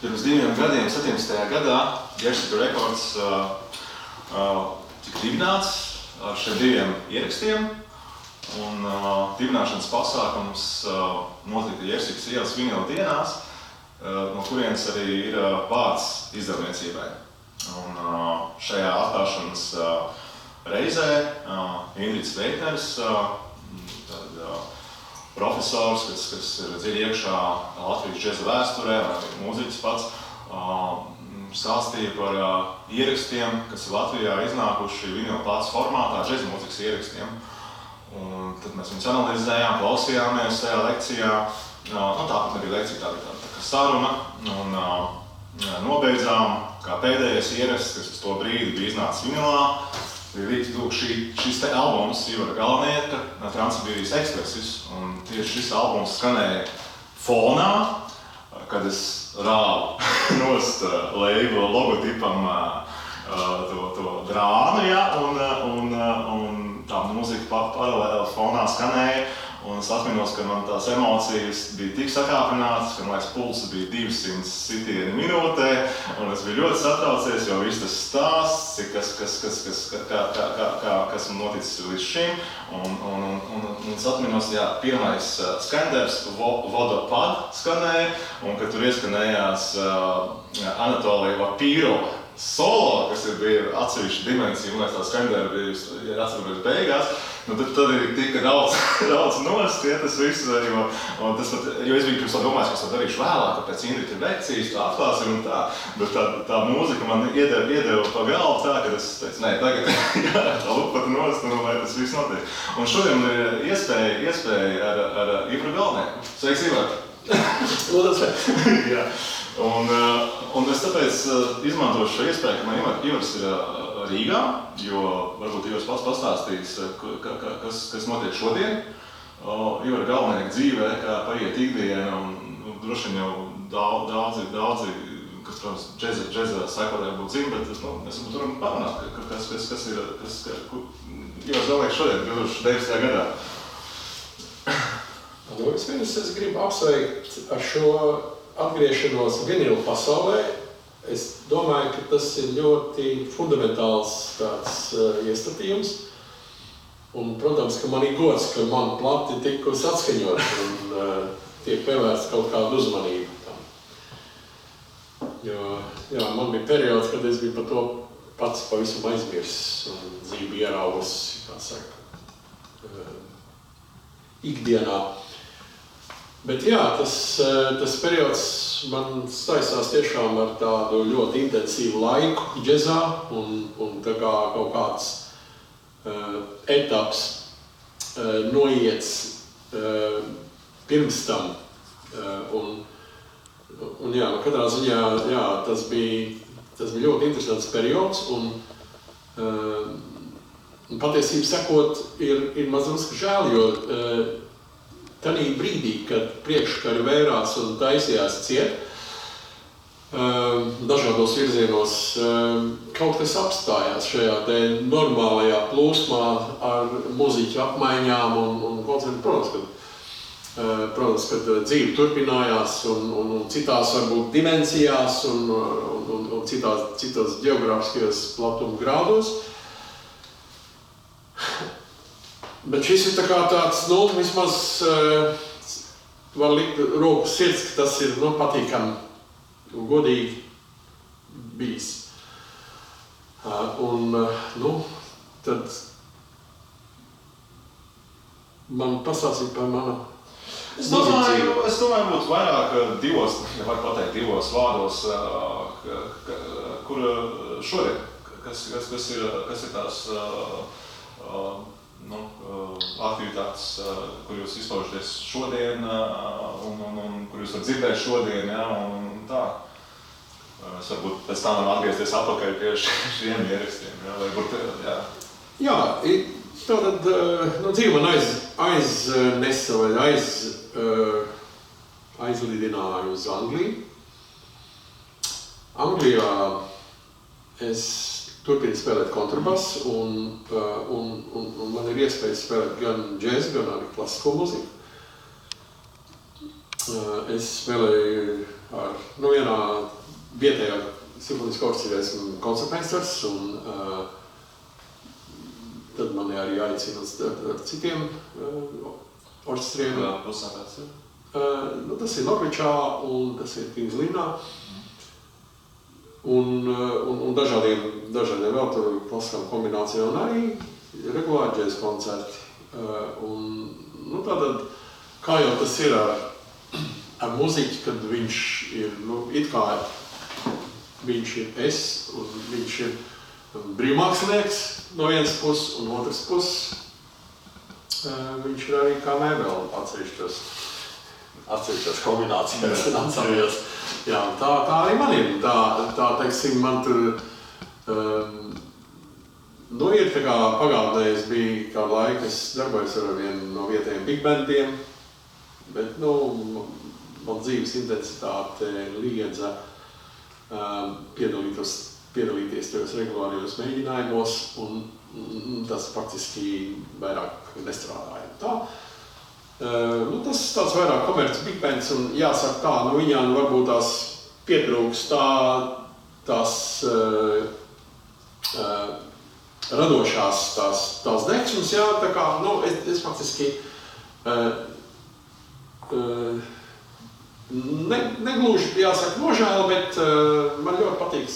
Pirms 2 gadiem, 17. gadā, Gersitu Records tika dibināts ar šiem 2 ierakstiem. Un dibināšanas pasākums notika Gersitas ielas vinila dienās, no kurienes arī ir vārds izdevniecībai. Un šajā atklāšanas reizē Indrids Veitners, profesors, kas ir dziļi iekšā Latvijas džeza vēsturē, mūziķis pats, stāstīja par ierakstiem, kas ir Latvijā iznākuši vinila plātes formātā, džeza mūzikas ierakstiem. Un tad mēs viņus analizējām, klausījāmies tajā lekcijā. Tāpat nebija lekcija, tā bija tā kā saruna. Un nobeidzām, kā pēdējais ieraksts, kas uz to brīdi bija iznācis vinilā, bija šis te albums Ivara Galvnieka, Transsibīrijas ekspresis, un tieši šis albums skanēja fonā, kad es rāvu nost labela logotipam to drānu, ja, un tā mūzika paralēli fonā skanēja, un es atminos, ka man tās emocijas bija tik sakāpinātas, ka, man liekas, pulss bija 200 sitieni minūtē, un es biju ļoti satraucies, jo viss tas stāsts, kas man noticis līdz šim, un es atminos, jā, pirmais skanders, Vodopad skanēja, un kad tur ieskanējās Anatolija Vapīrova solo, kas bija atsevišķa dimensija, un tā skandera bija atceramies beigās, tad ir tika daudz nost, ja tas viss, jo es biju pirms domājis, ka es to darīšu vēlāk, ka pēc Indrita lekcijas tā atklāsim un tā, bet tā mūzika man iedeva pa galvu tā, ka es teicu, nē, tagad tā lupata nost, un lai tas viss notiek. Un šodien ir iespēja ar Ivaru Galvnieku. Sveiks, Ivar! Lūdzu, jā. Un es tāpēc izmantošu šo iespēju, ka man Ivars ir Rīgā, jo varbūt Ivars pats pastāstīs, kas notiek šodien. Ivara Galvnieka dzīvē, kā paiet ikdiena, un droši vien jau daudzi, kas, protams, džeza sekotāji būtu zina, bet mēs varam parunāt, kas ir, Ivars Galvnieks šodien, 2019. gadā. Vispirms es gribu apsveikt ar šo atgriešanos vinilu pasaulē. Es domāju, ka tas ir ļoti fundamentāls tāds iestatījums. Un, protams, ka man ir gods, ka man plati tikusi atskaņot un tiek pievērsta kaut kāda uzmanība tam. Jo, jā, man bija periods, kad es biju par to pats pavisam aizmirsis un dzīvi ieraugusi, kā saka, ikdienā. Bet jā, tas periods man saistās tiešām ar tādu ļoti intensīvu laiku džezā un tā kā kaut kāds etaps noiets pirms tam. Un jā, katrā ziņā, jā, tas bija ļoti interesants periods un patiesībā sakot, ir mazliet žēl, jo tanī brīdī, kad priekškari vērās un taisījās ciet, dažādos virzienos, kaut kas apstājās šajā te normālajā plūsmā ar muziķu apmaiņām un koncertu. Protams, kad dzīve turpinājās un citās varbūt dimensijās un citos geogrāfiskajos platuma grādos. Bet šis ir tā kā tāds, vismaz var likt roku sirds, ka tas ir, patīkami un godīgi bijis. Tad man pastāstīt par manu Es domāju, būtu vairāk divos, ja var pateikt, divos vārdos, kur šodien, kas ir tās aktivitātes, kur jūs izpaužaties šodien un kur jūs varat dzirdēt šodien, ja, un tā. Mēs varbūt pēc tam varam atgriezties atpakaļ pie šiem ierakstiem. Jā, varbūt, jā. Jā, tātad dzīve man aiznesa vai aizlidināja uz Angliju. Anglijā es turpinu spēlēt kontrabasu un man ir iespēja spēlēt gan džēzu, gan arī klasisko mūziku. Es spēlēju ar vienā vietējā simfoniskā orķestrī esmu koncertmeistars un tad mani arī aicina ar citiem orķestriem. Kādā pilsētā tas ir? Tas ir Norvičā un tas ir Kings Linnā. Un dažādiem vēl tur klasiskām kombinācijām un arī regulāri džēza koncerti. Tātad, kā jau tas ir ar muziķi, kad viņš ir, it kā viņš ir es un viņš ir brīvmākslinieks no vienas puses un otras puses. Viņš ir arī kā mēbeli atsevišķos kombinācijās un ansambļos. Jā, tā arī man ir. Tā teiksim, man tur ir tā kā pagātnē es biju kādu laiku, es darbojos ar vienu no vietējiem big bandiem, bet, man dzīves intensitāte liedza piedalīties tajos regulārajos mēģinājumos, un tas faktiski vairāk nestrādāja. Tas tāds vairāk komerces big bands, un jāsaka tā, viņām varbūt tās pietrūks tās radošās tās deksmes, jā, tā kā, es faktiski negluži, jāsaka, nožēlu, bet man ļoti patīk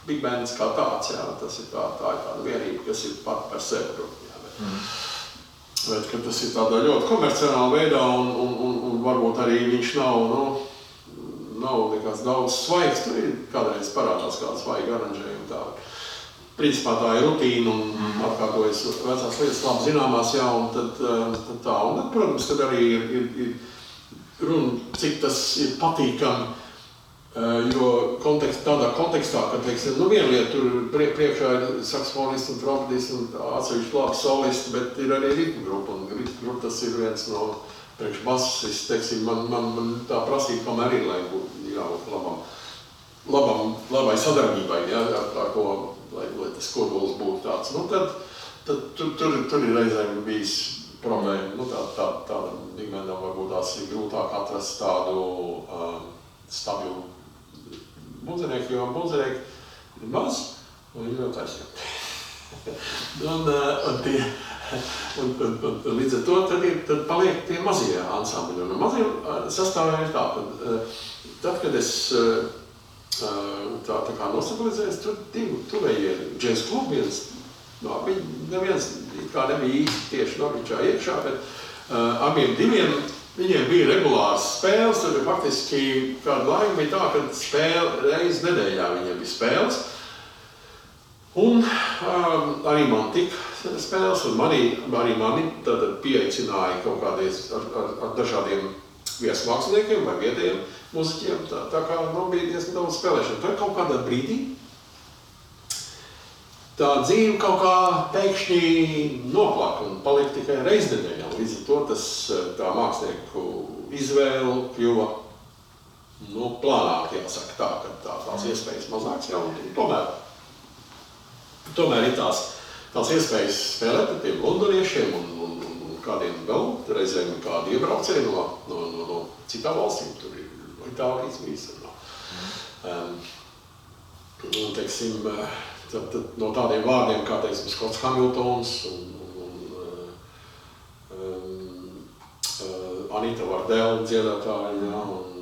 big bands kā tāds, jā, tas ir tā ir tāda vienība, kas ir pat par sevi, jā, bet kad tas ir tādā ļoti komerciālā veidā un varbūt arī viņš nav nekāds daudz svaigs, tur ir kādreiz parādās kāda svaiga aranžējuma tā. Principā tā ir rutīna un atkārtojas vecās lietas labi zināmās, jā, un tad tā. Un, protams, tad arī ir runa, cik tas ir patīkami, jo tādā kontekstā, kad, teiksim, viena lieta tur priekšā ir saksofonists un trompetists un atsevišķi labi solisti, bet ir arī ritmu grupa, un ritmu grupa tas ir viens no priekšbasists, teiksim, man tā prasība tomēr ir, lai būtu jābūt labai sadarbībai, jā, ar tā, lai tas kodols būtu tāds. Tad tur ir reizēm bijis problēma, tāda digmendam varbūt tās ir grūtāk atrast tādu stabilu mūzinieku, jo mūzinieki ir maz un ir ļoti aizjūti. Un līdz ar to tad paliek tie mazie ansambļi. Un mazie sastāvā ir tā, tad, kad es tā kā nostabilizējos, tur divi tuvējie džēz klubi, neviens kā nebija īsti tieši Norvičā iekšā, bet abiem diviem viņiem bija regulāras spēles, tad faktiski kādu laiku bija tā, ka spēle reizi nedēļā viņiem bija spēles. Un arī man tika spēles, un arī mani tad pieaicināja kaut kādreiz ar dažādiem viesmāksliniekiem vai vietējiem muziķiem, tā kā bija diezgan daudz spēlēšana. Tad kaut kādā brīdī tā dzīve kaut kā pēkšņi noplaka un palika tikai reiznedēļā. Līdz ar to tā mākslinieku izvēle kļuva plānāk, jāsaka tā, ka tās iespējas mazāks jau. Tomēr ir tās iespējas spēlēt ar tiem londoniešiem un kādiem vēl, reizēm kādi iebraucēji no citām valstīm. Tur ir no Itālijas bijis. Un, teiksim, tad no tādiem vārdiem kā, teiksim, Skots Hamiltons un Anita Vardell dziedātāji, jā, un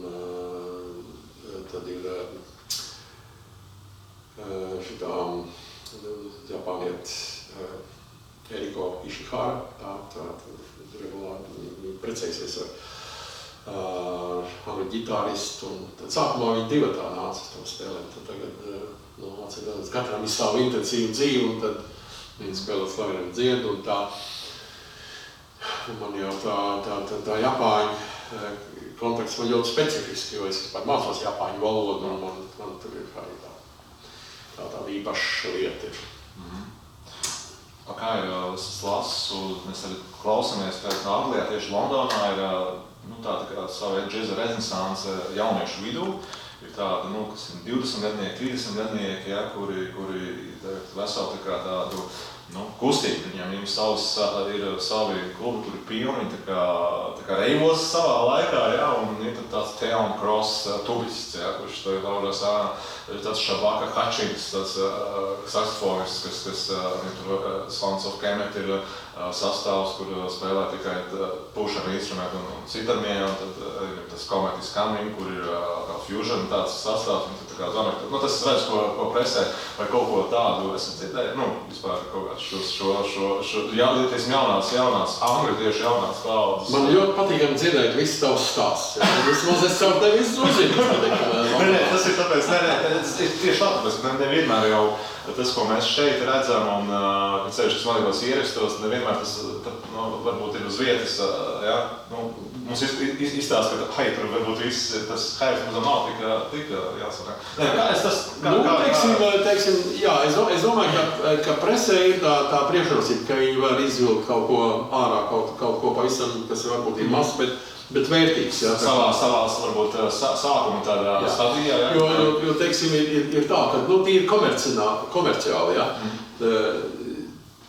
tad ir šitā Japāniet Eriko Ishihara, tā regulāri precēsies ar manu ģitāristu, un tad sākumā viņi divatā nāca uz tom spēlēm, tad tagad, katram ir savu intensīvu dzīvi, un tad viņi spēlē slaveniem dziedu, un tā, man jau tā Japāņu konteksts man ļoti specifiski, jo es vispār mācos japāņu valodu, un man tur ir arī tāda īpaša lieta ir. Kā ir, es lasu, mēs arī klausamies, ka Anglijā tieši Londonā ir tā kā sava džeza renesanse jauniešu vidū. Ir tāda, kas ir 20 gadnieki, 30 gadnieki, ja, kuri veseli tādu kustību. Viņiem ir savi klubi, kur ir pilni, viņi tā kā reivos savā laikā, ja, un ir tāds Town Cross tubists, ja, kurš to ir laužās ārā. Ir tāds Shabaka Hutchins, tāds saksofonists, kas Sons of Kemet ir sastāvs, kur spēlē tikai pušana instrumentu un citarmie, un tad ir tas Comet is Coming, kur ir fusion tāds sastāvs, un tad tā kā zvanāk. Tas es redzu, ko presē, vai kaut ko tādu esat dzirdēju, vispār kaut kāds jaunās, angļu tieši jaunās paudzes. Man ļoti patīkami dzirdēt visu tavus stāstus. Vismaz es savu tevi uzzinu. Tas ir tāpēc, tieši tāpēc, ka nevienmēr jau tas, ko mēs šeit redzam, un kad ceļš mazākos ierakstos, nevienmēr tas varbūt ir uz vietas, ja, mums izstāsta, ka tur varbūt viss tas haips mums nav tik jāsaka. Kā es tas... Teiksim, jā, es domāju, ka presē ir tā priekšrocība, ka viņi var izvilkt kaut ko ārā, kaut ko pavisam, kas varbūt ir mazs, bet vērtīgs. Jā, savās varbūt sākuma tādā stadijā. Jā. Jo teiksim, ir tā, ka tie ir komerciāli. Jā.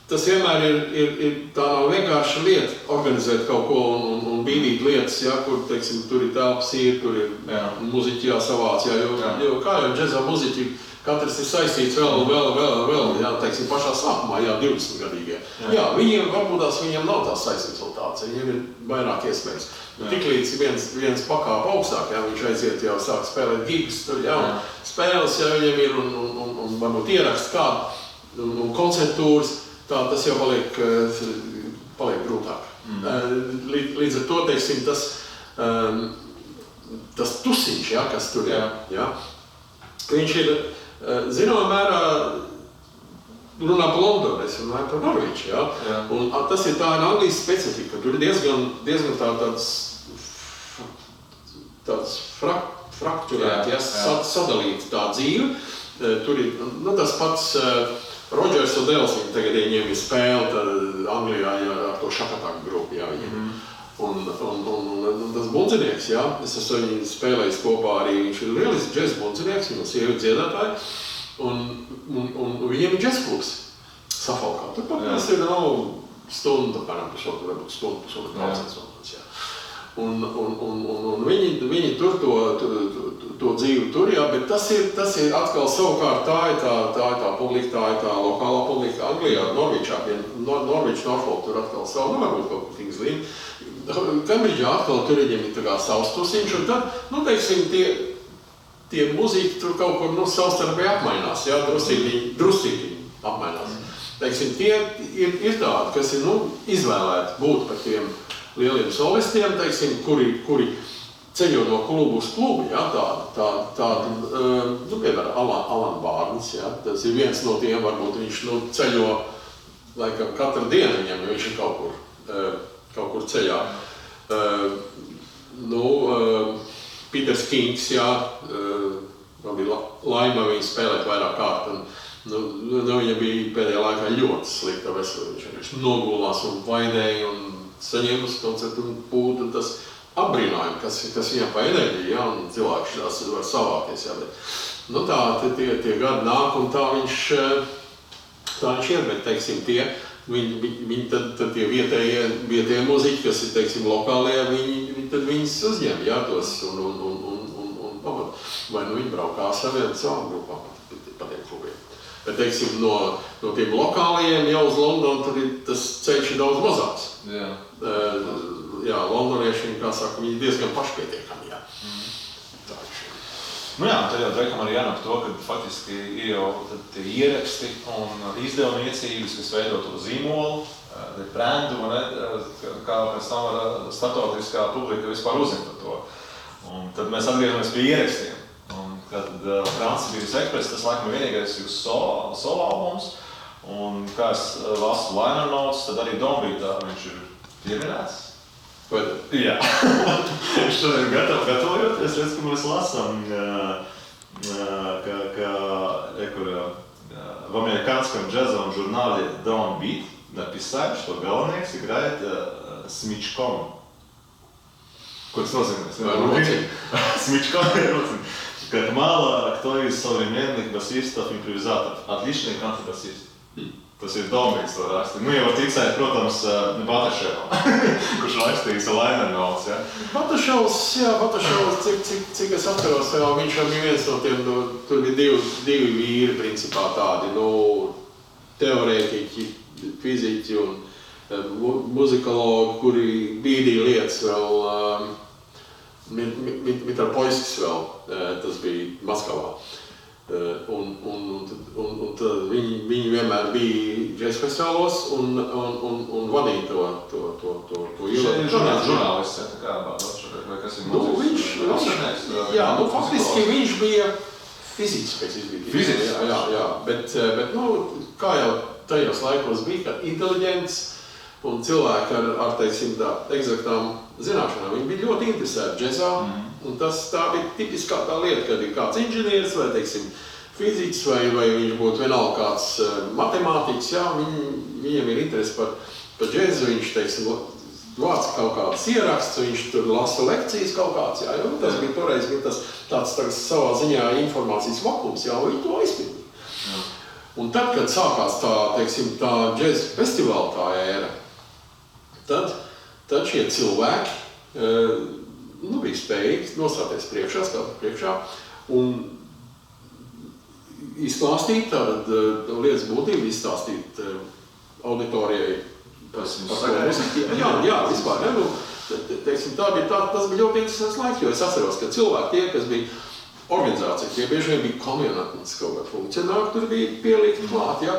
Tas vienmēr ir tā nav vienkārša lieta organizēt kaut ko un bīdīt lietas, jā, kur teiksim, tur ir telpas, tur ir muziķi jāsavāc, jo kā jau džeza muziķi, katrs ir saistīts vēl, jā, teiksim, pašā sākumā, 20 gadīgie. Jā, viņiem nav tās saistības vēl tāds, viņiem ir vairāk iespējas. Tiklīdz viens pakāp augstāk, jā, viņš aiziet jau sāk spēlēt gigas, tur jau spēles, jā, viņiem ir un varbūt ierakst kādu un koncertūras, tā tas jau paliek grūtāk. Līdz ar to, teiksim, tas tusiņš, jā, kas tur ir, jā, viņš ir, zināmā mērā, runā par Londonu, es runāju par Norviču, jā, un tas ir tā Anglijas specifika, tur ir diezgan tāds frakturēt, sadalīt tā dzīve, tur ir, tas pats Rodžers Odels, viņi tagad ieņem ir spēle, tad Anglijā ar to šakatāku grupu, jā, viņiem. Un tas bundzinieks, jā, es esmu viņu spēlējis kopā arī, viņš ir lielisks džez bundzinieks, viņš ir sievi dziedātāji, un viņiem ir džez klubs Suffolkā. Tur pat tas ir stundu, pusotru, varbūt pusotru procents, jā. Un viņi tur to dzīvi tur, jā, bet tas ir atkal savukārt tā ir tā publika, tā ir tā lokālā publika Anglijā, Norvičā, Norvič, Norfolk tur atkal savu, varbūt kaut ko Kingslīn. Cambridge'ā atkal tur viņiem ir tā kā savs tusiņš, un tad, teiksim, tie muziķi tur kaut kur, savstarpēji apmainās, jā, druscīgi apmainās. Teiksim, tie ir tādi, kas ir, izvēlēti būt par tiem lieliem solistiem, teiksim, kuri ceļo no klubu uz klubu, jā, piemēram, Alan Barnes, jā, tas ir viens no tiem, varbūt viņš, ceļo, laikam, katru dienu viņam, jo viņš ir kaut kur ceļā. Peters Kings, jā, man bija laima viņu spēlēt vairāk kārt, un viņam bija pēdējā laikā ļoti slikta veselība, viņš nogulās un vainēja, un saņēma uz koncertu un būtu tas apbrīnājumi, kas viņam pa enerģiju, jā, un cilvēks tās var savākties, jā, bet, tā tie gadi nāk, un tā viņš ir, bet, teiksim, viņi tad tie vietējie muziķi, kas ir, teiksim, lokālie, viņi tad viņus uzņem, jā, tos, un pamat, vai viņi braukā savām grupām, pa tiem klubiem. Bet, teiksim, no tiem lokālajiem jau uz Londonu, tad tas ceļš ir daudz mazāks. Jā, londonieši, kā saka, viņi diezgan pašpietiekami, jā. Tad jau Drekam arī jānāk to, ka faktiski ir jau tie ieraksti un izdevniecības, kas veido to zīmolu, brendu, kā pēc tam var statotiskā publika vispār uzzina to. Un tad mēs atgriežamies pie ierakstiem. Kad Trans-Sibīrijas Express, tas laikam vienīgais ir solo albums, un kā es lasu liner notes, tad arī Dombītā viņš ir pieminēts. Vai? Jā. Šodien gatavojoties, redz, ka mēs lasām, в американском джазовом журнале Downbeat написали, что Голландец играет смычком. Какой сложный? Смычком и руцин. Как мало кто из современных басистов-импровизаторов. Отличный контрабасист. Tas ir Dombīgs to raksta. Nu, jau var ticēt, protams, Bataševam, kurš rakstījis liner notes, ja? Bataševs, cik es atceros, viņš bija viens no tiem, tur bija divi vīri, principā tādi, teorētiķi, fiziķi un muzikologi, kuri bīdīja lietas vēl, Mitropoļskis vēl, tas bija Maskavā. Un viņi vienmēr bija džēza festivālos un vadīja to ielu. Žurnālists, tā kā vai kas ir mūzikas? Jā, faktiski viņš bija fiziķis pēc izglītības. Fiziķis? Jā, bet kā jau tajos laikos bija, ka inteliģents un cilvēki ar teiksim, eksaktām zināšanām, viņi bija ļoti interesēti džezā. Un tā bija tipiskā tā lieta, kad ir kāds inženieris vai, teiksim, fiziķis vai viņš būtu vienalga kāds matemātiķis, jā, viņiem ir interesi par džezu, viņš, teiksim, vāc kaut kādas ieraksts, viņš tur lasa lekcijas kaut kāds, jā, jo tas bija toreiz tāds savā ziņā informācijas vakums, jā, un viņi to aizpildīja. Un tad, kad sākās tā džeza festivāla tā ēra, tad šie cilvēki bija spējīgi nostāties priekšā un izklāstīt lietas būtību, izstāstīt auditorijai par mūziku. Jā, vispār. Tas bija ļoti interesants laiks, jo es atceros, ka cilvēki tie, kas bija organizācija, tie bieži vien bija komjonatnes kaut kādi funkcionāri, tur bija pielikt klāt, jā.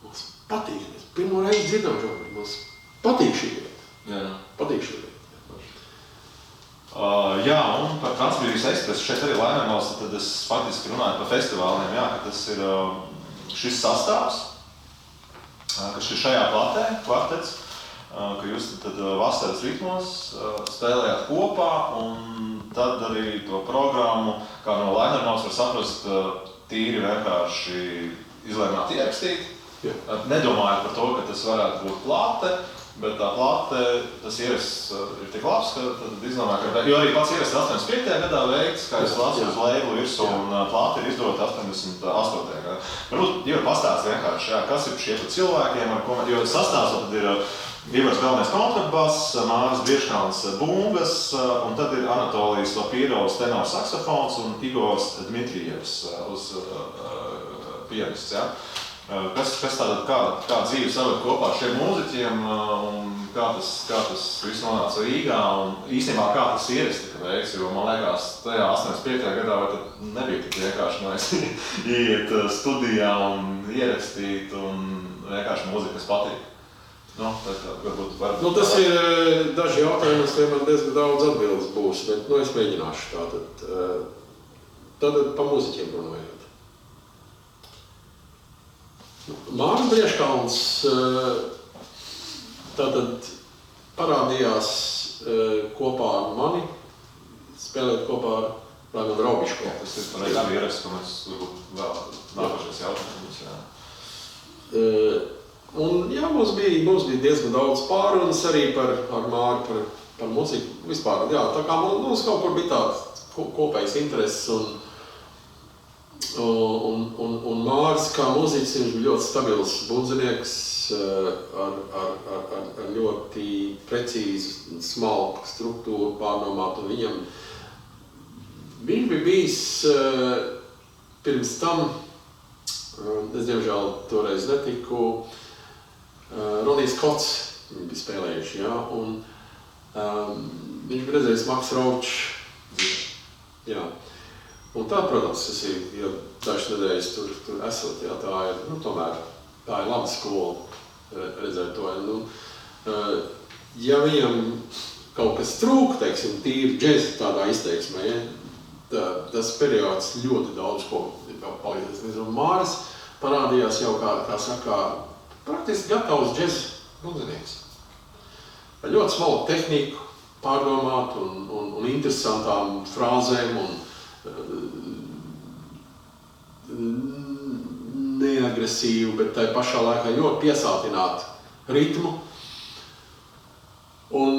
Mums patīk, mēs pirmo reizi dzirdam šo, mums patīk šī lieta. Patīk šī lieta. Jā, un par Transbrīvības ekspresu šeit arī Lainernos, tad es faktiski runāju par festivāliem, jā, ka tas ir šis sastāvs, kas ir šajā platē, kvartets, ka jūs tad vasaras ritmos spēlējāt kopā, un tad arī to programmu, kā no Lainernos var saprast, tīri vienkārši izlēmāt ierakstīt. Nedomājot par to, ka tas varētu būt plate, bet tā plate, tas ieraksts ir tik labs, ka tad izdomāju, ka... Jo arī pats ieraksts 85. gadā veikts, kā es lasu uz labelu virsmu, un plate ir izdota 88. gadā. Varbūt, Ivar, pastāst vienkārši, jā, kas ir šie cilvēkiem, ar ko... Jo sastāvs tad ir Ivars galvenais kontrabass, Māris Bieškāns bungas, un tad ir Anatolijas Lapīrovs tenors saksofons un Igors Dmitrijevs uz pianists, jā. Kas tātad, kā dzīve saved kopā ar šiem mūziķiem un kā tas viss nonāca Rīgā un īstenībā kā tas ieraksts tika veikts, jo man liekas, tajā 85. gadā tad nebija tik vienkārši iet studijā un ierakstīt un vienkārši mūzika, kas patīk. Tas ir daži jautājumi, kas man diezgan daudz atbildes būs, bet es mēģināšu tātad pa mūziķiem runājot. Māris Bieškāns tātad parādījās kopā ar mani, spēlēt kopā ar Raimonu Raubiško. Tas ir par labi ieraksts, ko mēs vēl nākošais jautājums. Un jā, mums bija diezgan daudz pārunas arī ar Māri par muziku vispār. Jā, tā kā mums kaut kur bija tāds kopējs intereses un Māris kā mūziķis, viņš bija ļoti stabils bundzinieks ar ļoti precīzu, smalku struktūru pārdomāt, un viņš bija bijis pirms tam, es diemžēl toreiz netiku, Ronijs Kots viņi bija spēlējuši, jā, un viņš bija redzējis Maks Raučs, jā. Un tā, protams, tas ir, ja dažas nedēļas tur esot, jā, tomēr tā ir laba skola redzēt to. Ja viņam kaut kas trūk, teiksim, tīri džeza tādā izteiksmē, ja, tas periods ļoti daudz ko palīdzēs. Māris parādījās jau, kā saka, praktiski gatavs džeza bundzinieks. ar ļoti smalku tehniku, pārdomāt un interesantām frāzēm un neagresīvu, bet tai pašā laikā ļoti piesātinātu ritmu. Un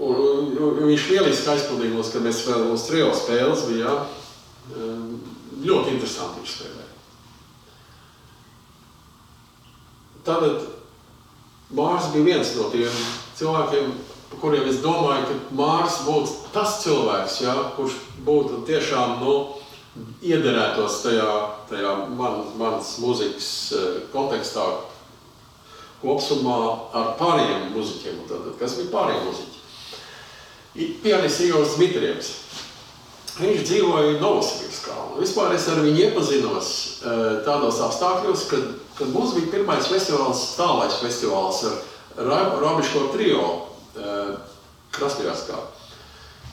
viņš lieliski aizpildīja mūs, kad mēs vēl mūsu trio spēles bija, ļoti interesanti viņš spēlēja. Tātad Māris bija viens no tiem cilvēkiem, par kuriem es domāju, ka Māris būtu tas cilvēks, kurš būtu tiešām iederētos tajā manas mūzikas kontekstā kopsumā ar pārējiem muziķiem. Tātad, kas bija pārējie muziķi? Pianists Igors Dmitrievs. Viņš dzīvoja Novosibirskā. Vispār es ar viņu iepazinos tādos apstākļos, kad mums bija pirmais festivāls, tālais festivāls ar Robiško trio Krasnojarskā.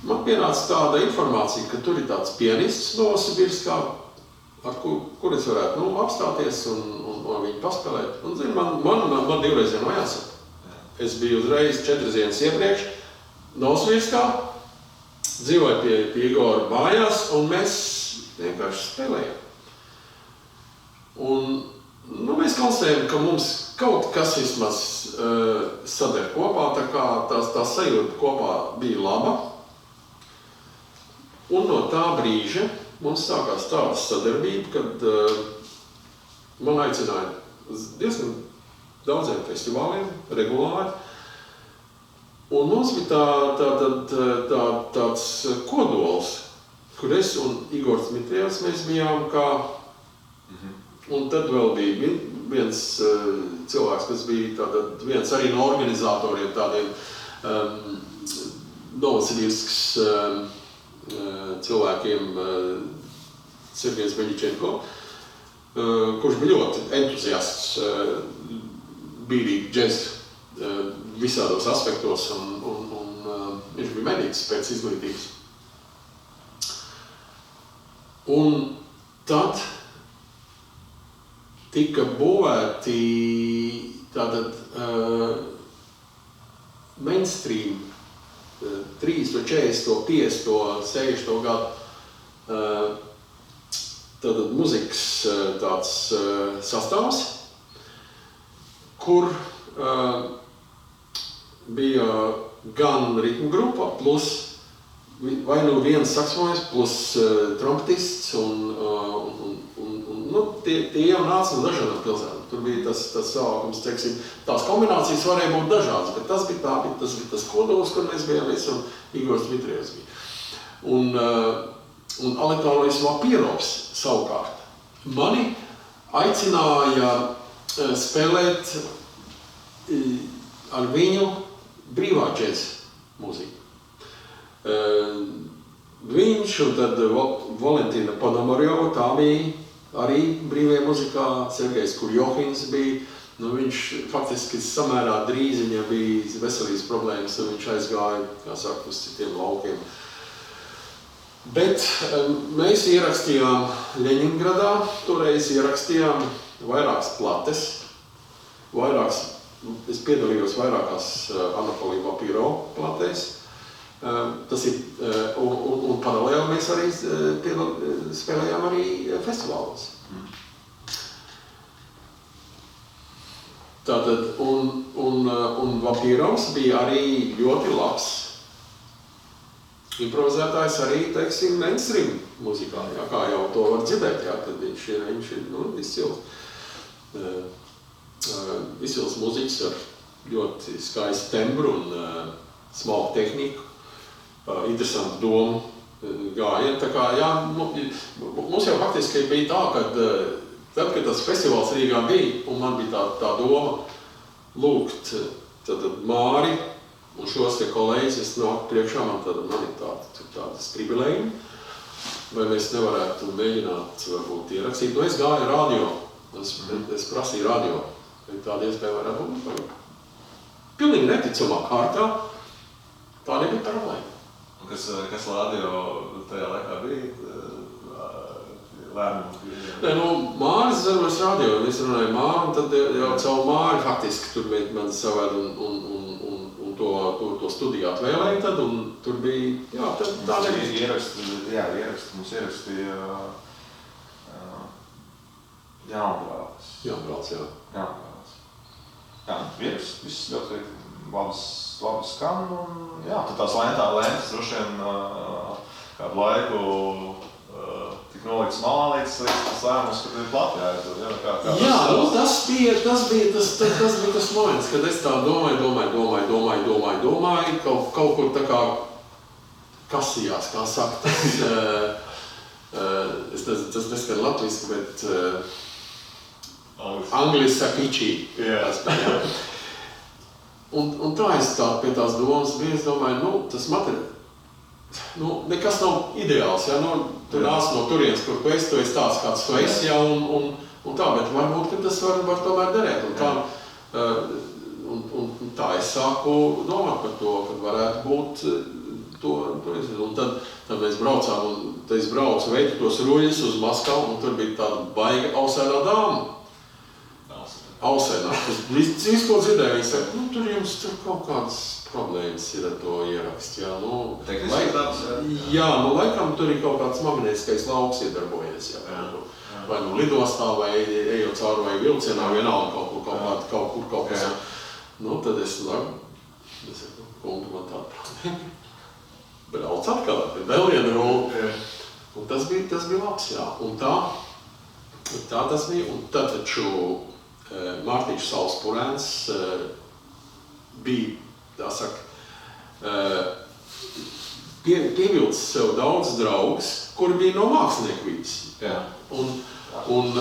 Man pienāca tāda informācija, ka tur ir tāds pianists Novosibirskā, ar kur es varētu apstāties un viņu paspēlēt. Un, zini, man divreiz jāsaka. Es biju uzreiz 4 dienas iepriekš Novosibirskā, dzīvoju pie Igora mājās, un mēs vienkārši spēlējam. Un mēs konstatējam, ka mums kaut kas vismaz sader kopā, tā kā tā sajūta kopā bija laba. Un no tā brīža mums sākās tāda sadarbība, kad man aicināja uz diezgan daudziem festivāliem, regulāri. Un mums bija tāds kodols, kur es un Igors Dmitrievs mēs bijām kā... Un tad vēl bija viens cilvēks, kas bija viens arī no organizatoriem tādiem Novosibirskas cilvēkiem, Sergejs Beļičenko, kurš bija ļoti entuziasts, bīdīgi džez visādos aspektos, un viņš bija medīgs pēc izglītības. Un tad tika būvēti tātad mainstream 30, 40, 50, 60 gadu tātad muzikas tāds sastāvs, kur bija gan ritmu grupa, plus vai viens saksofonists, plus trompetists, tie jau nāca no dažādām pilsētām. Tur bija tas savākums, teiksim, tās kombinācijas varēja būt dažādas, bet tas bija tas kodols, kur mēs bijām, un Igors Dmitrievs bija. Un Anatolijs Vapirovs savukārt mani aicināja spēlēt ar viņu brīvā džeza mūziku. Viņš un tad Valentina Ponomorjova, tā bija arī brīvajā muzikā, Sergejs Kurjohins bija. Viņš faktiski samērā drīz viņam bija veselības problēmas, un viņš aizgāja, kā saka, uz citiem laukiem. Bet mēs ierakstījām Ļeņingradā, toreiz ierakstījām vairākas plates, es piedalījos vairākās Anatolija Vapirova platēs. Tas ir, un paralēli mēs arī spēlējām arī festivālos. Tātad, un Vapirovs bija arī ļoti labs improvizētājs arī, teiksim, mainstream muzikā, kā jau to var dzirdēt, tad viņš ir izcils muziķis ar ļoti skaistu tembru un smalku tehniku. Interesantu domu gājienu. Tā kā, mums jau faktiski bija tā, kad tas festivāls Rīgā bija, un man bija tā doma lūgt Māri un šos te kolēģis, es nāku priekšā, man ir tāda skribelējuma, vai mēs nevarētu mēģināt varbūt ierakstīt. Es gāju radio, es prasīju radio, vai tāda iespēja varētu būt. Pilnīgi neticamā kārtā, tā nebija problēma. Kas radio tajā laikā bija lēmums? Māris Zarvas radio, mēs runājam Māri, un tad jau caur Māri faktiski tur man savēd un to studiju atvēlēja tad, un tur bija, jā, tā nebija. Mums ierakstīja Jānbrālis. Jānbrālis, jā. Jānbrālis. Jā, ieraksts, viss ļoti labi skan, un jā, tad tās lēntas droši vien kādu laiku tik nolikts malā līdz tas lēmums, kad ir Latvijā. Jā, nu tas bija tas moments, kad es tā domāju, kaut kur tā kā kasījās, kā saka, es nezinu latviski, bet angliski saka ičī. Un tā es tā pie tās domas biju, es domāju, tas materiāls. Nekas nav ideāls, ja, tu nāc no turienes, kur tu esi tāds, kāds tu esi, ja, un tā, bet varbūt, ka tas var tomēr derēt, un tā es sāku domāt par to, kad varētu būt to izdarīt, un tad mēs braucām, un tad es braucu veikt tos ruļus uz Maskavu, un tur bija tāda baiga ausēnā dāma. Ausēnā, kas visu, ko dzirdēja, viņi saka, tur jums tur kaut kādas problēmas ir ar to ierakstu, jā, laikam tur ir kaut kāds magnētiskais lauks iedarbojies, jā, vai lidostā, vai ejot cauri, vai vilcienā, vienalga kaut kas. Tad es saku, kundu man tāda problēma. Brauc atkal, vēl viena rūla. Un tas bija labs, jā, un tā tas bija, un tad taču Mārtiņš Sauspurēns bija, tā saka, pievilcis sev daudz draugus, kuri bija no mākslinieku vidas. Un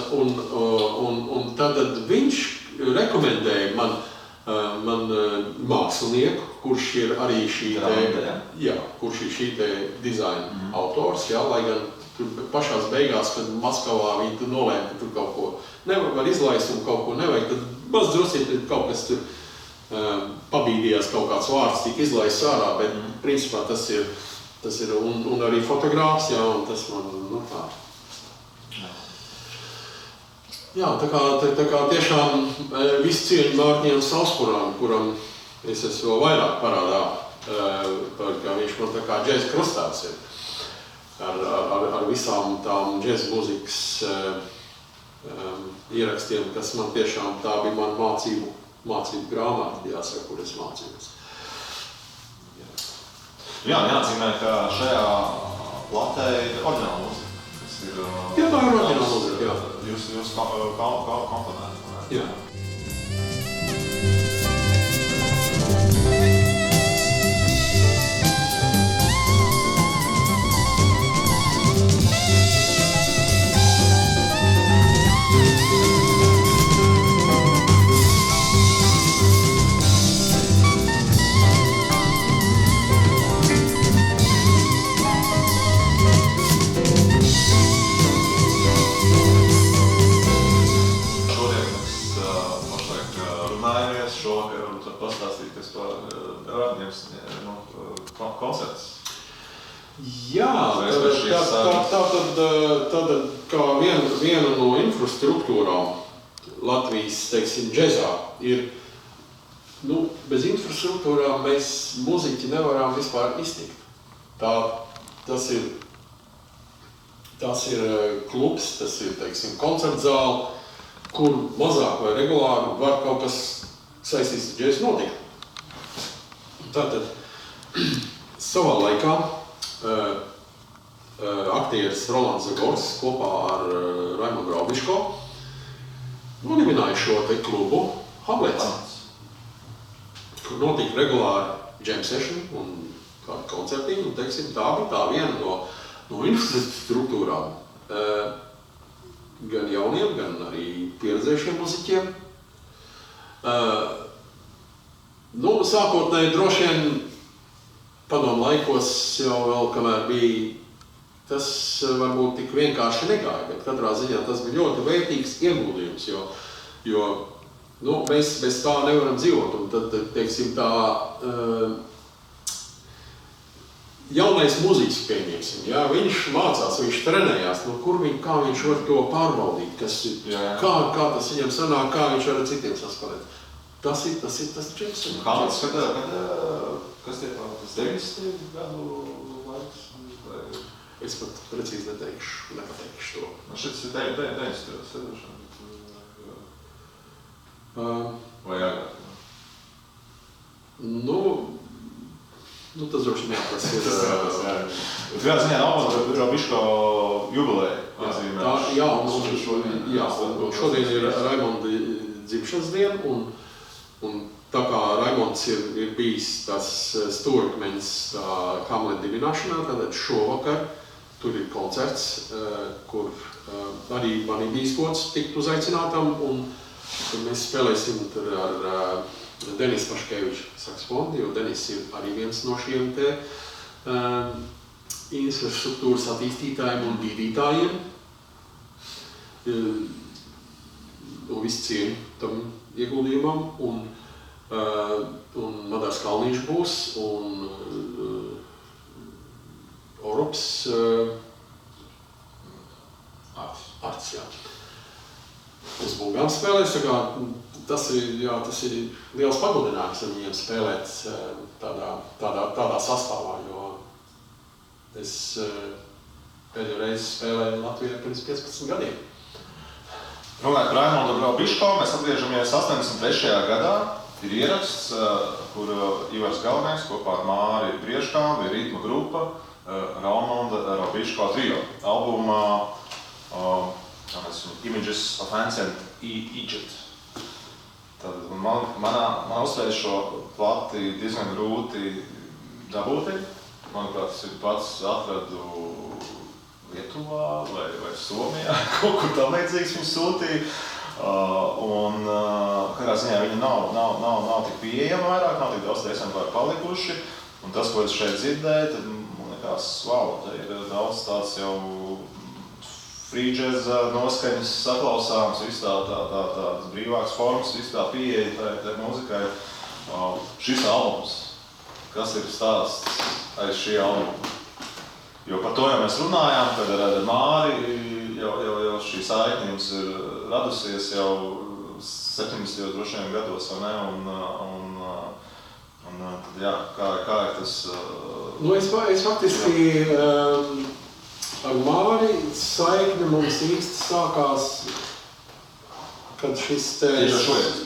tad viņš rekomendēja man mākslinieku, kurš ir arī šī dizaina autors, jā, lai gan tur pašās beigās, kad Maskavā viņi tur nolēma, ka tur kaut ko nevar izlaist un kaut ko nevajag, tad maz drusīt kaut kas tur pabīdījās, kaut kāds vārds tika izlaists ārā, bet principā tas ir un arī fotogrāfs, jā, un tas man, tā. Jā, tā kā tiešām visu cieņu Mārtiņam Sauspurām, kuram es esmu vēl vairāk parādā, ka viņš man tā kā džēza krustāts ir ar visām tām džēza mūzikas ierakstiem, kas man tiešām tā bija man mācību grāmata, jāsaka, kur es mācījos. Jā, jāatzīmē, ka šajā platē ir oriģināla mūzika. Jā, tā ir oriģināla mūzika, jā. Jūs komplementu. Jā. Koncerts. Jā, tad kā viena no infrastruktūrām Latvijas, teiksim, džezā ir, bez infrastruktūrām mēs muziķi nevaram vispār iztikt. Tas ir klubs, tas ir, teiksim, koncertzāle, kur mazāk vai regulāri var kaut kas saistīts ar džezu notikt. Tātad savā laikā aktieris Rolands Zagors kopā ar Raimondu Graubiško nodibināja šo te klubu Hamlets, kur notika regulāri jam session un kādi koncertiņi, un, teiksim, tā bija tā viena no infrastruktūrām gan jauniem, gan arī pieredzējušiem muziķiem. Sākotnēji droši vien padomu laikos jau vēl, kamēr bija, tas varbūt tik vienkārši negāja, bet katrā ziņā tas bija ļoti vērtīgs ieguldījums, jo mēs bez tā nevaram dzīvot, un tad, teiksim, tā jaunais muziķis, pieņemsim, jā, viņš mācās, viņš trenējās, kā viņš var to pārbaudīt, kā tas viņam sanāk, kā viņš var ar citiem saspēlēt. Tas ir 40. Kāds, kas tie tas 90 gadu laiks? Es pat precīzi nepateikšu to. Šis ir 90 sedošana. Vai agrāk? Tas droši vien tas ir. Kādā ziņā nav bišķo jubileja. Un šodien ir Raimonda dzimšanas diena, un tā kā Raimonds ir bijis tas stūrakmeņs Hamlet dibināšanā, tātad šovakar tur ir koncerts, kur arī man ir bijis gods tikt uzaicinātam, un mēs spēlēsim tur ar Denis Paškeviču saksofonu, jo Denis ir arī viens no šiem te infrastruktūras attīstītājiem un dīdītājiem. Un viss cieņu tam ieguldījumam, un Madars Kalniņš būs, un Orops Arts, jā. Uz būgām spēlēs, tas ir liels pagodinājums ar viņiem spēlēt tādā sastāvā, jo es pēdējo reizi spēlēju Latvijā pirms 15 gadiem. Runājot par Raimondu Biško, mēs atgriežamies 83. gadā. Ir ieraksts, kur Ivars Galvenais kopā ar Māri Brieškām bija ritma grupa Raimonda Biško trio. Albumā Images of Ancient Egypt. Tad man uzsvēr šo plati diezgan grūti dabūti. Manuprāt, tas ir pats atradu Lietuvā vai Somijā, kaut kur tam līdzīgs viņu sūtīja. Kādā ziņā viņi nav tik pieejama vairāk, nav tik daudz eksemplāru palikuši. Un tas, ko es šeit dzirdēju, tad man likās, te ir daudz tāds jau free jazz noskaņas saklausāms, viss tādas brīvākas formas, viss tā pieeja tā mūzikai. Šis albums, kas ir stāsts aiz šī albuma? Jo par to jau mēs runājām, kad ar Māri jau šī saikne jums ir radusies jau 70. droši vien gados, vai ne? Un tad jā, kā ir tas? Es faktiski ar Māri saikne mums īsti sākās, kad šis te... Tieši ar šoiet?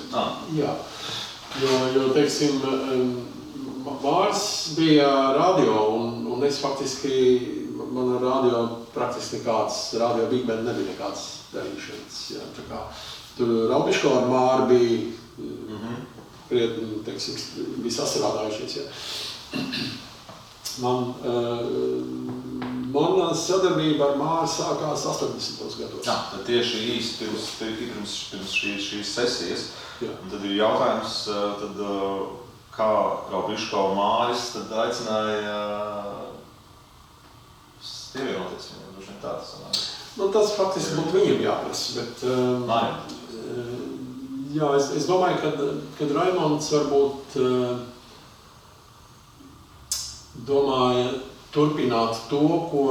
Jā, jo teiksim, Mārs bija radio, un es faktiski, man ar radio praktiski radio Big Band nebija nekāds darīšanas. Jā, tā kā tur Raubiško ar Māri bija krietni, teiksim, bija sastrādājušies. Jā. Mana sadarbība ar Māri sākās 80. gados. Jā, tad tieši īsti pirms šīs sesijas. Jā. Un tad ir jautājums, kā Raubiško Māris tad aicināja pievienoties viņam, droši vien tā tas sanāk. Tas faktiski būtu viņiem jāprasa, bet jā, es domāju, kad Raimonds varbūt domāja turpināt to, ko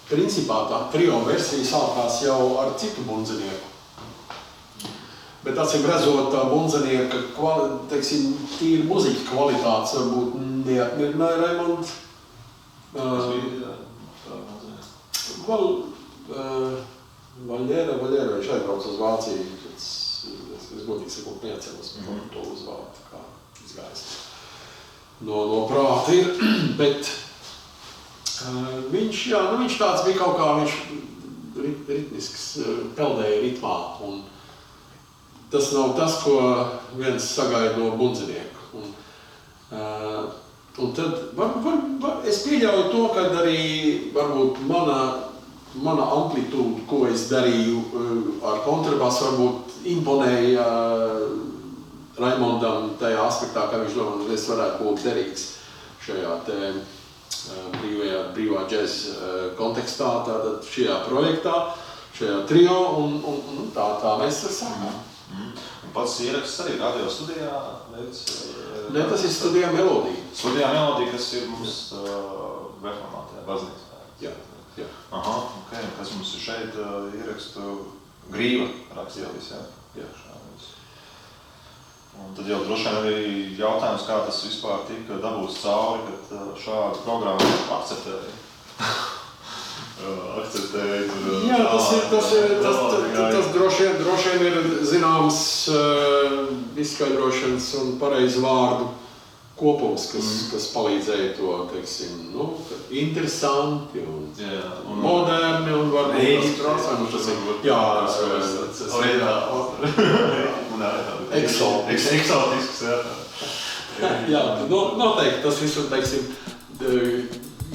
principā tā trio versija sākās jau ar citu bundzinieku. Bet acīm redzot, tā bundzinieka, teiksim, tīri muziķa kvalitātes varbūt neapmierināja Raimondu. Tas bija Vaļēra, viņš aizbrauc uz Vāciju, es godīgi sakot neatceros par to uzvārdu, kā izgājis no prāta ir, bet viņš tāds bija kaut kā, viņš ritmisks, peldēja ritmā, un tas nav tas, ko viens sagaida no bundzinieku. Un tad es pieļauju to, ka arī varbūt mana amplitūda, ko es darīju ar kontrabasu, varbūt imponēja Raimondam tajā aspektā, ka viņš domā, ka es varētu būt derīgs šajā te brīvā džeza kontekstā, tātad šajā projektā, šajā trio, un tā mēs ar sākām. Un pats ieraksts arī radio studijā veids? Ne, tas ir studijā Melodija. Studijā Melodija, kas ir mums reformātajā baznīcā. Jā. Aha, ok. Kas mums ir šeit ierakstu Grīva rakstījis, jā? Jā. Un tad jau droši vien arī jautājums, kā tas vispār tika dabūts cauri, kad šādu programmu akceptēja. Jā, tas droši vien ir zināms izskaidrošanas un pareizu vārdu kopums, kas palīdzēja to, teiksim, interesanti un moderni un varbūt tas eksotisks, jā, noteikti tas visur, teiksim,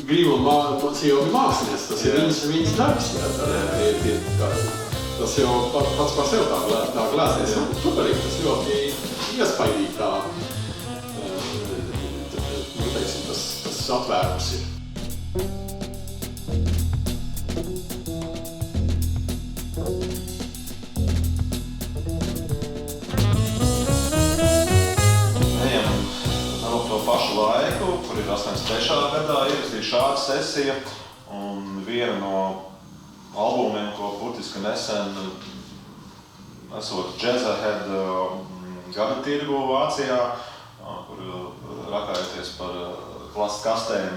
Grīva mākslinieces, tas ir viņas darbs, tas jau pats par sev tā glāsties. Superīgi, tas ļoti iespaidīgi tā, teiksim, tas atvērums ir. Pašu laiku, kur ir 83. gadā ierakstīja šāda sesija, un viena no albumiem, ko burtiski nesen esot Jazzhead gada tirgu Vācijā, kur rakājoties par klases kastēm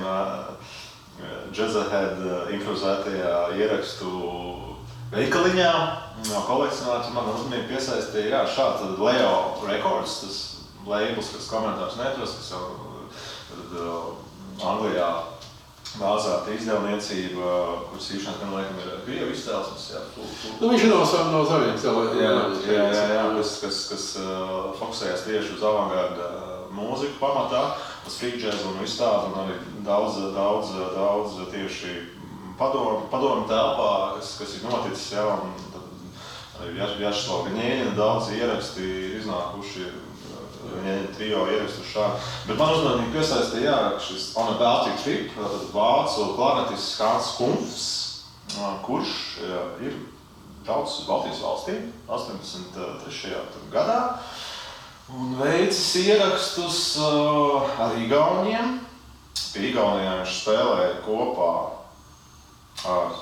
Jazzhead improvizētajā ierakstu veikaliņā, kolekcionāri man uzmanību piesaistīja šāds Leo Records, tas labels, kas komentārs netrast, kas jau Anglijā bāzēta izdevniecība, kuras īšanas gan laikam ir Krievu izcelsmes. Viņš ir no saviem cilvēkiem. Jā, kas fokusējas tieši uz avantgarda mūziku pamatā, uz free jazz un visu tādu, un arī daudz tieši padomu telpā, kas ir noticis, jā, un tad arī Vjačeslava Gņēņina daudz ieraksti iznākuši, Gņēņina trio ierakstu šādi. Bet man uzmanīgi piesaistīja, šis On a Baltic Trip, vācu klarnetists Hans Kumpfs, kurš ir braucis uz Baltijas valstīm 83. gadā un veicis ierakstus ar Igauniem. Pie Igaunijām viņš spēlēja kopā ar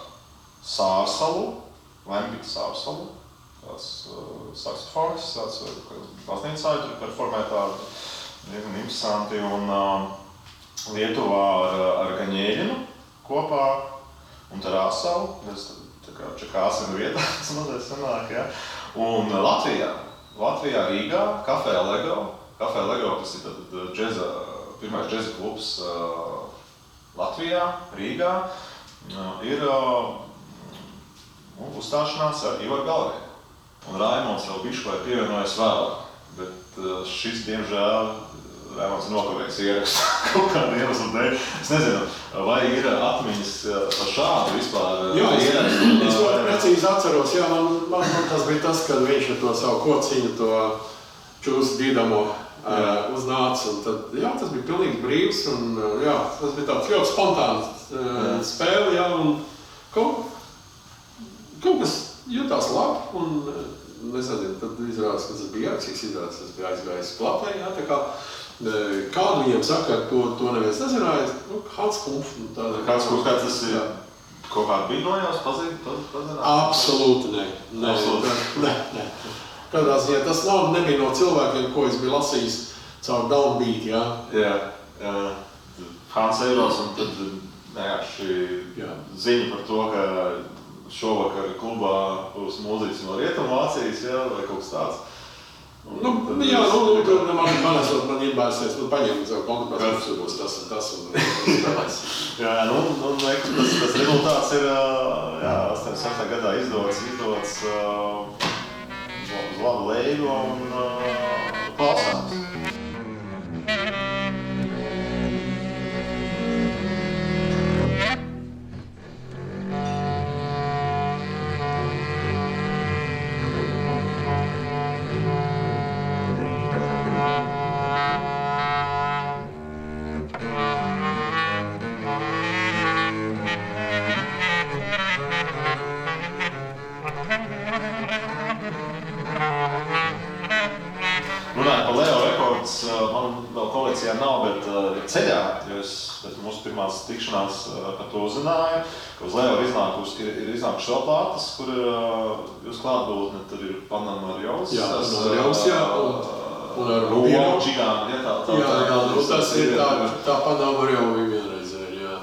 Sārsalu, Lembita Sārsalu, tāds saksofons, tāds baznīcāji tur performē tādu diezgan interesanti, un Lietuvā ar Gaņēļinu kopā un Tarāsavu, tā kā Čekāsina vietā, tas mazliet sanāk, ja. Un Latvijā Rīgā, Kafē Lego, kas ir tad pirmais džeza klubs Latvijā, Rīgā, ir uzstāšanās ar Ivaru Galvēju. Un Raimonds vēl bišķi pievienojas vēlāk, bet šis, diemžēl, Raimonds nokavējis ierakstu kaut kādu iemeslu dēļ. Es nezinu, vai ir atmiņas par šādu vispār ierakstu? Es ļoti precīzi atceros, jā, man tas bija tas, kad viņš ar to savu kociņu, to čūsu dīdamo uznāca, un tad, jā, tas bija pilnīgi brīvs, un jā, tas bija tāds ļoti spontāns spēle, jā, un kaut kas jutās labi, un nezinu, tad izrādās, ka tas bija ierakstījis, tas bija aizgājis platē, jā, tā kā kādu viņiem saka, to neviens nezināja, Hans Kumpfs, tāda. Hans Kumpfs, kā tas ir kaut kādu brīnojās, pazināt? Absolūti ne. Kādā ziņā tas nebija no cilvēkiem, ko es biju lasījis caur Downbeat, jā. Jā. Hans Eiros, un tad vienkārši ziņa par to, ka šovakar klubā būs mūziķis no Rietumvācijas, jā, vai kaut kas tāds. Man iebērsies, paņemt savu kontrabasu, tur būs tas un tas un spēlēs. Jā, tas rezultāts ir, 87. gadā izdots uz labu leigu un klausās. Runājot par Leo Records, man vēl kolekcijā nav, bet ceļā, jo es pēc mūsu pirmās tikšanās par to uzzināju, ka uz Leo ir iznākušas vēl plātas, kur ir jūs klātbūtne, tur ir Panama Marjovs. Jā, Marjovs, jā. Un ar Rūmu Džiganti, jā, tas ir tā Panama arī jau vienreizēji, jā.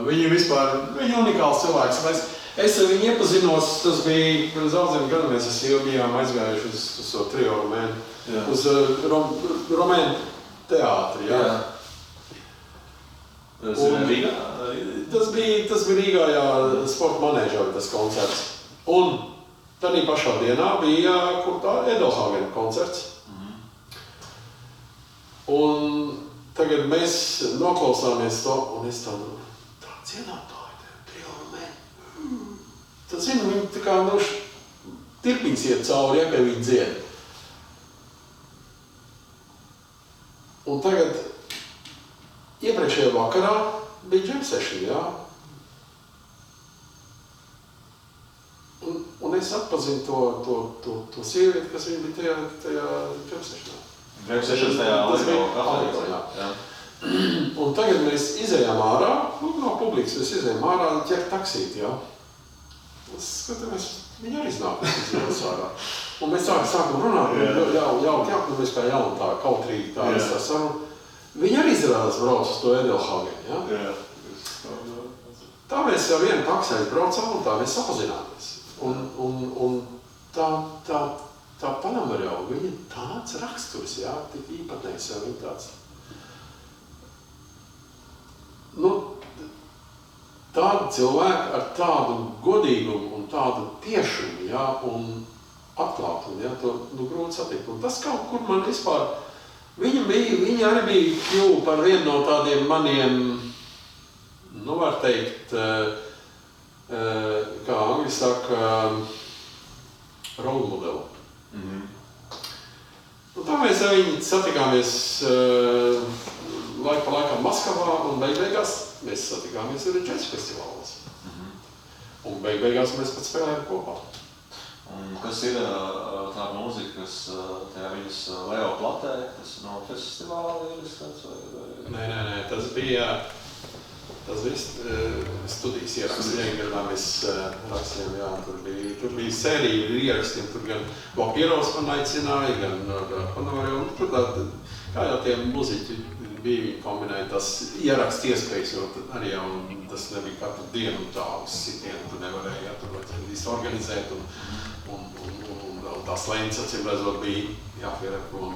Viņi vispār, viņi unikāls cilvēks. Es ar viņu iepazinos, tas bija pirms daudziem gadiem, mēs ar Silvijām aizgājuši uz to trio Romēnu, uz Romēnu teātri, jā. Tas ir Rīgā? Tas bija Rīgā, jā, sporta manēžā tas koncerts. Un tādā pašā dienā bija Edelhāgena koncerts. Un tagad mēs noklausāmies to, un es tādu dziedātāju, trio Romēnu. Tad zinu, viņi tā kā tirpiņas iet cauri, ja, kad viņi dzied. Un tagad iepriekšējā vakarā bija jam session, jā. Un es atpazinu to sievieti, kas viņa bija tajā jam sessionā. Jam session tajā Alīgo, jā. Un tagad mēs izējām ārā, no publikas mēs izējām ārā, ķert taksīt, jā. Mēs skatāmies, viņi arī znāk, mēs izējās ārā. Un mēs sākam runāt, mēs kā jauni tā, kautrīgi tā, tā saruna. Viņi arī izrādās brauc uz to Edelhāgenu, ja? Tā mēs jau vienu taksē braucām un tā mēs sapazināmies. Un tā Panama jau, viņa tāds raksturs, jā, tik īpatnējs jau viņa tāds. Tādi cilvēki ar tādu godīgumu un tādu tiešumu, jā, un atklātumu, jā, to grūti satikt. Un tas kaut kur man vispār, viņi arī bija kļuvu par vienu no tādiem maniem, var teikt, kā angļi saka, role modeli. Un tā mēs ar viņu satikāmies laiku pa laikam Maskavā, un beigās mēs satikāmies arī džēza festivālos. Un beigās mēs pat spēlējām kopā. Un kas ir tā mūzika, kas tajā viņas Leo platē, tas no festivāla ierakstēts vai? Nē, tas bija studijas ieraksts, Ļeņģerdā mēs rakstījām, jā, tur bija sērija ar ierakstiem, tur gan Vapierovs man aicināja, gan Panovario, un tur kā jau tie muziķi bija, viņi kombinēja tas ierakst iespējas, jo arī jau tas nebija katru dienu tā uz sitienu, tu nevarēji, jā, tur vajadzēja visu organizēt, un tās lēņas, acīm redzot, bija jāpierek prom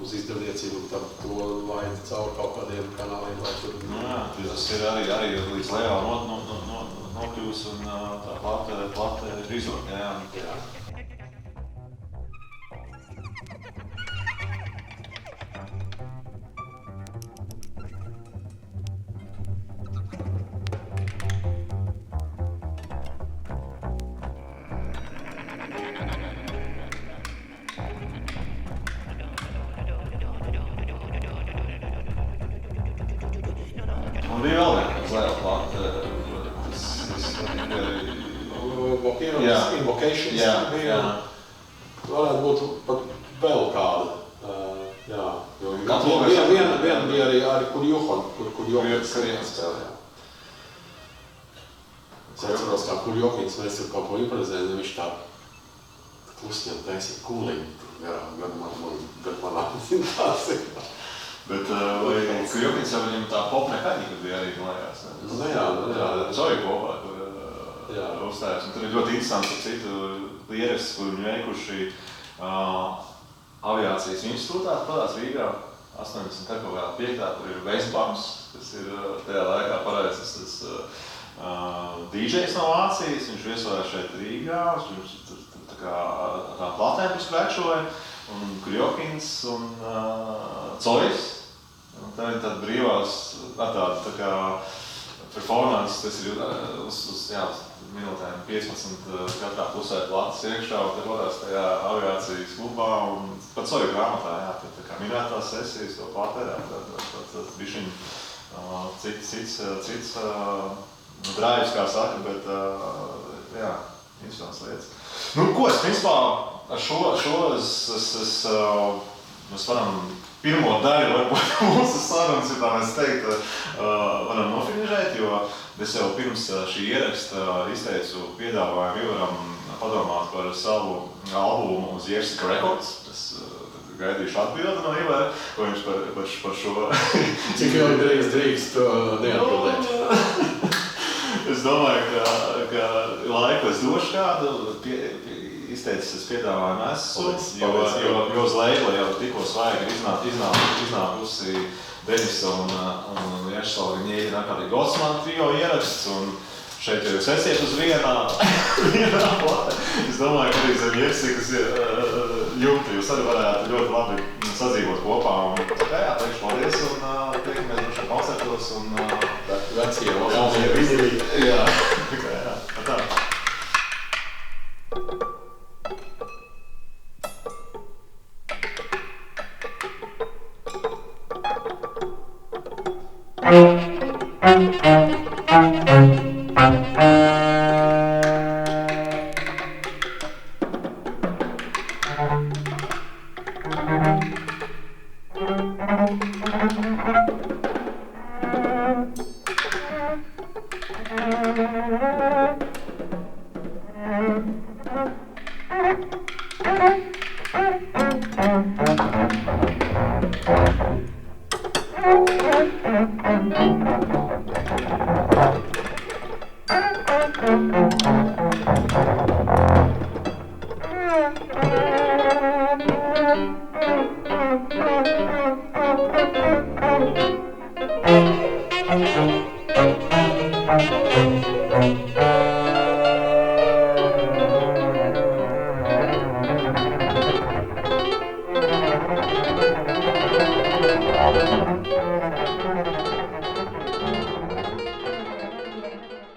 uz izdevniecību, un tad to laida caur kaut kādiem kanāliem, lai tur... Jā, tas ir arī līdz Leo nokļūs un tā plate ir izvārka, jā. Un bija vēl viena Leo plate, Vapierovs Invocations bija, varētu būt pat vēl kāda, jā. Viena bija arī Kurjohins spēlē, jā. Es atceros, kā Kurjohins mēs tur kaut ko improvizējam, viņš tā klusņam taisīja kūliņu tur garām, gan manā tās ir. Bet Kurjohins jau viņam tā pop mekaņika bija arī, man liekas, Jā. Zoja kopā, kur uzstājās. Un tur ir ļoti interesants ar citu lietas, kur viņi veikuši aviācijas institūtā, padās Rīgā, 85. Tur ir Weisbams, kas ir tajā laikā pareizes tas DJs no Vācijas, viņš viesoja šeit Rīgā, viņš tā kā platēm skrečoja, un Kurjohins un Cojs. Un tā ir tāda brīvās, tāda tā kā performance, tas ir uz minūtēm 15 katrā pusē platas iekšā, un te vadās tajā aviācijas klubā, un pat Soju grāmatā, jā, tā kā minētās sesijas to platērā, tad bišķiņ cits drājas, kā saka, bet, jā, interesants lietas. Nu, ko es, principā, ar šo es mēs varam pirmo daļu, varbūt mūsu sarunas, ja tā mēs teikt, varam nofinišēt, jo es jau pirms šī ieraksta izteicu piedāvājumu Ivaram padomāt par savu albumu uz Jersika Records. Es gaidīšu atbildi no Ivara, ko viņš par šo... Cik jau drīkst to neatbildēt? Es domāju, ka laiku es došu kādu, izteicis es piedāvājumu esmu, jo uz Leila jau tikko svaigi iznākusi Denisa un Vjačeslava Gņēļa nākārtīgi Gotsmana trio ieraksts, un šeit jūs esiet uz vienā plate. Es domāju, ka arī zem Jersikas jumta jūs arī varētu ļoti labi sadzīvot kopā, un teikšu paldies, un tiekamies droši koncertos, un vecie jaunie vinili. Jā, tā. Thank you.